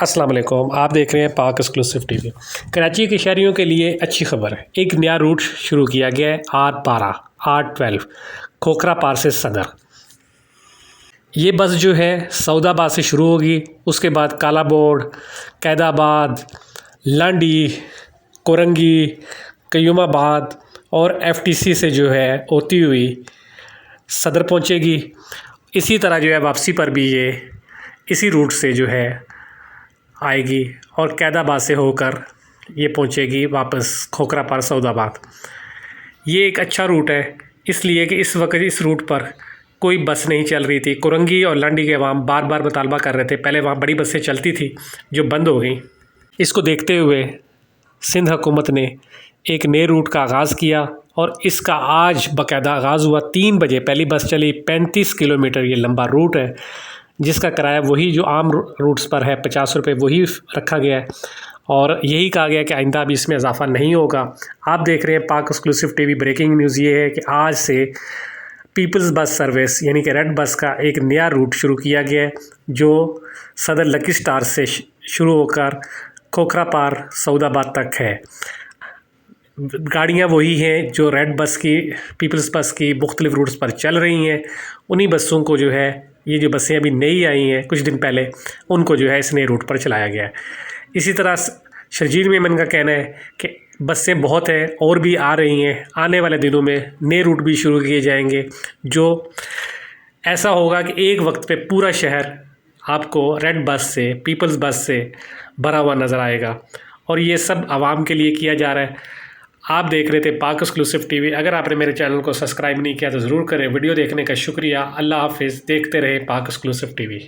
अस्सलाम वालेकुम, आप देख रहे हैं पाक एक्सक्लूसिव टीवी। कराची के शहरियों के लिए अच्छी खबर है, एक नया रूट शुरू किया गया है R12 R12 खोखरा पार से सदर। ये बस जो है सऊदाबाद से शुरू होगी, उसके बाद काला बोर्ड, कैदाबाद, लांडी, कोरंगी, कयूमाबाद और FTC से जो है होती हुई सदर पहुंचेगी। इसी तरह जो है वापसी पर भी ये इसी रूट से जो है आएगी और कैदाबाद से होकर ये पहुंचेगी वापस खोखरा पार सऊदाबाद। ये एक अच्छा रूट है इसलिए कि इस वक्त इस रूट पर कोई बस नहीं चल रही थी। कुरंगी और लांडी के अवाम बार बार मुतालबा कर रहे थे, पहले वहाँ बड़ी बसें चलती थी जो बंद हो गई। इसको देखते हुए सिंध हुकूमत ने एक नए रूट का आगाज़ किया और इसका आज बाकायदा आगाज़ हुआ। 3 बजे पहली बस चली। 35 किलोमीटर ये लंबा रूट है जिसका किराया वही जो आम रूट्स पर है 50 रुपये वही रखा गया है और यही कहा गया कि आइंदा भी इसमें इजाफा नहीं होगा। आप देख रहे हैं पाक एक्सक्लूसिव टीवी। ब्रेकिंग न्यूज़ ये है कि आज से पीपल्स बस सर्विस यानी कि रेड बस का एक नया रूट शुरू किया गया है जो सदर लकी स्टार से शुरू होकर खोखरा पार सऊदाबाद तक है। गाड़ियाँ वही हैं जो रेड बस की पीपल्स बस की मुख्तलिफ रूट्स पर चल रही हैं। उन्हीं बसों को जो है ये जो बसें अभी नई आई हैं कुछ दिन पहले उनको जो है इस नए रूट पर चलाया गया है। इसी तरह शर्जील मेमन का कहना है कि बसें बहुत हैं और भी आ रही हैं। आने वाले दिनों में नए रूट भी शुरू किए जाएंगे जो ऐसा होगा कि एक वक्त पे पूरा शहर आपको रेड बस से पीपल्स बस से भरा हुआ नज़र आएगा और ये सब आवाम के लिए किया जा रहा है। आप देख रहे थे पाक एक्सक्लूसिव टीवी। अगर आपने मेरे चैनल को सब्सक्राइब नहीं किया तो ज़रूर करें। वीडियो देखने का शुक्रिया। अल्लाह हाफिज़। देखते रहे पाक एक्सक्लूसिव टीवी।